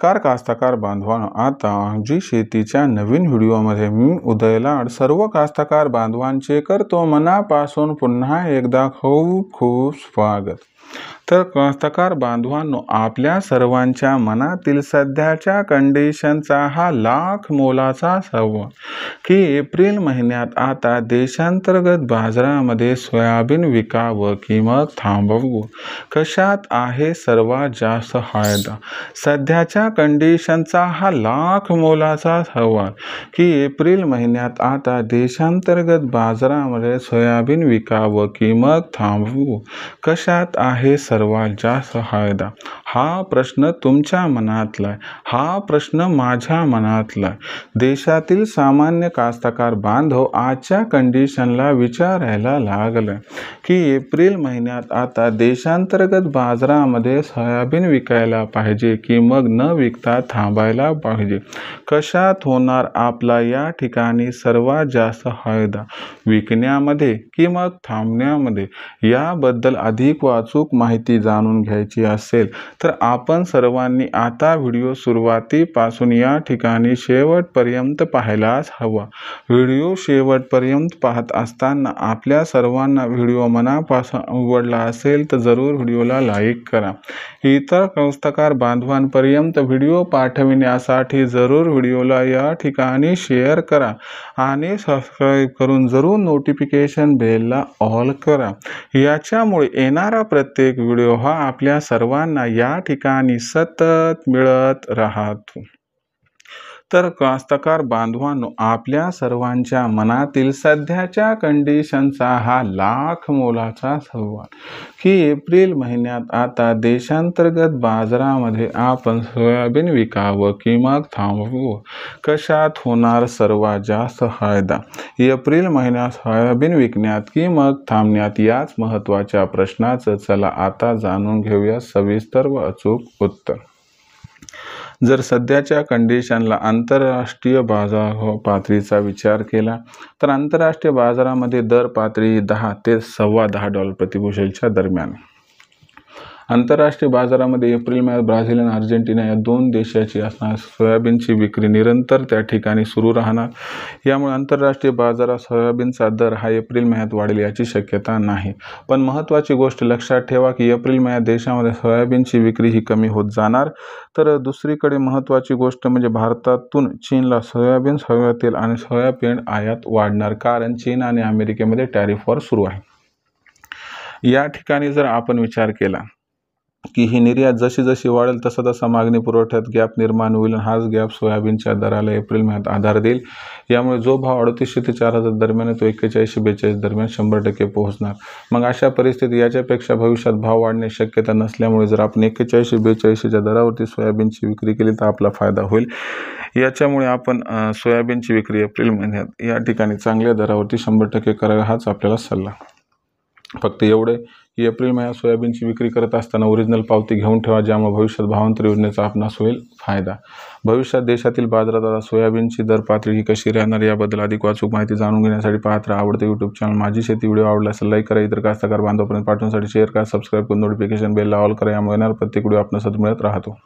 नमस्कार कास्तकार बांधवांनो, आता जी शेतीच्या नवीन व्हिडिओमध्ये मी उदय लाड सर्व कास्तकार बांधवांचे करतो मनापासून पुन्हा एकदा खूप खूप स्वागत। तर कास्तकार बांधवांनो, आपल्या सर्वांच्या मनातील सध्याच्या कंडिशनचा हा लाख मोलाचा सवाल की एप्रिल महिन्यात आता देशांतर्गत बाजारामध्ये सोयाबीन विकावं की मग थांबवू, कशात आहे सर्वात जास्त फायदा। सध्याच्या कंडिशनचा हा लाख मोलाचा सवाल की एप्रिल महिन्यात आता देशांतर्गत बाजारामध्ये सोयाबीन विकावं की मग थांबवू, कशात आहे सर्वात जास्त फायदा। हा प्रश्न तुमच्या मनातला आहे, हा प्रश्न माझ्या मनातला आहे। देशातील सामान्य कास्तकार बांधव आजच्या कंडिशनला विचारायला लागले की एप्रिल महिन्यात आता देशांतर्गत बाजारामध्ये सोयाबीन विकायला पाहिजे की मग न विकता थांबायला पाहिजे, कशात होणार आपला या ठिकाणी सर्वात जास्त फायदा, विकण्यामध्ये की मग थांबण्यामध्ये। याबद्दल अधिक व अचूक माहिती जाणून घ्यायची असेल तर आपण सर्वांनी आता व्हिडिओ सुरुवातीपासून या ठिकाणी शेवटपर्यंत पाहायलाच हवा। व्हिडिओ शेवटपर्यंत पाहत असताना आपल्या सर्वांना व्हिडिओ मनापासून आवडला असेल तर जरूर व्हिडिओला लाईक करा। इतर कास्तकार बांधवांपर्यंत व्हिडिओ पाठविण्यासाठी जरूर व्हिडिओला या ठिकाणी शेअर करा आणि सबस्क्राईब करून जरूर नोटिफिकेशन बेलला ऑल करा। याच्यामुळे येणारा प्रत्येक व्हिडिओ हा आपल्या सर्वांना या ठिकाणी सतत मिळत राहतो। तर कास्तकार बांधवांनो, आपल्या सर्वांच्या मनातील सध्याच्या कंडिशनचा हा लाख मोलाचा सवाल की एप्रिल महिन्यात आता देशांतर्गत बाजारामध्ये आपण सोयाबीन विकावं की मग थांबवू, कशात होणार सर्वात जास्त फायदा। एप्रिल महिन्यात सोयाबीन विकण्यात की मग थांबण्यात, याच महत्त्वाच्या प्रश्नाचं चला आता जाणून घेऊया सविस्तर व अचूक उत्तर। जर सध्याच्या कंडिशनला आंतरराष्ट्रीय बाजार पातळीचा विचार केला तर आंतरराष्ट्रीय बाजारामध्ये दर पातळी 10 ते $10.25 प्रति बुशेलच्या दरम्यान। आंतरराष्ट्रीय बाजारामध्ये एप्रिल महिन्यात ब्राझील आणि अर्जेंटिना या दोन देशाची असणार सोयाबीनची विक्री निरंतर त्या ठिकाणी सुरू राहणार। यामुळे आंतरराष्ट्रीय बाजारात सोयाबीनचा दर हा एप्रिल महिन्यात वाढेल याची शक्यता नाही। पण महत्त्वाची गोष्ट लक्षात ठेवा की एप्रिल महिन्यात देशामध्ये सोयाबीनची विक्री ही कमी होत जाणार। तर दुसरीकडे महत्त्वाची गोष्ट म्हणजे भारतातून चीनला सोयाबीन, सोया तेल आणि सोयाबीन आयात वाढणार, कारण चीन आणि अमेरिकेमध्ये टॅरिफ वॉर सुरू आहे। या ठिकाणी जर आपण विचार केला की ही निर्यात जशी जशी वाढेल तसा तसा मागणी पुरवठ्यात गॅप निर्माण होईल, हाच गॅप सोयाबीनच्या दराला एप्रिल महिन्यात आधार देईल। यामुळे जो भाव 3800 ते 4000 दरम्यान आहे तो 4142 दरम्यान 100% पोहोचणार। मग अशा परिस्थितीत याच्यापेक्षा भविष्यात भाव वाढण्याची शक्यता नसल्यामुळे जर आपण 4142च्या दरावरती सोयाबीनची विक्री केली तर आपला फायदा होईल। याच्यामुळे आपण सोयाबीनची विक्री एप्रिल महिन्यात या ठिकाणी चांगल्या दरावरती 100% करावी, हाच आपल्याला सल्ला। फक्त एवढे की एप्रिल महिन्यात सोयाबीनची विक्री करत असताना ओरिजिनल पावती घेऊन ठेवा, ज्यामुळे भविष्यात भावांतर योजनेचा आपणास होईल फायदा। भविष्यात देशातील बाजारात आता सोयाबीनची दर पातळी ही कशी राहणार याबद्दल अधिक अचूक माहिती जाणून घेण्यासाठी पाहत राहा आवडते यूट्यूब चॅनल माझी शेती। व्हिडिओ आवडला असेल लाईक करा, इतर कास्तकार बांधवांपर्यंत पाठवण्यासाठी शेअर करा, सबस्क्राईब करून नोटिफिकेशन बेलला ऑल करा, यामुळे येणारा प्रत्येक व्हिडिओ आपणास मिळत राहतो।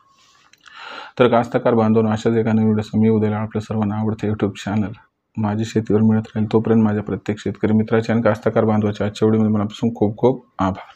तर कास्तकार बांधवांनो, अशाच एका नवीन व्हिडिओ मी उद्या आपल्या सर्वांना आवडते यूट्यूब चॅनल माझी शेतीवर मिळत राहील। तोपर्यंत माझ्या प्रत्येक शेतकरी मित्राच्या आणि कास्तकार बांधवाच्या आजच्या व्हिडिओमध्ये मनापासून खूप खूप आभार।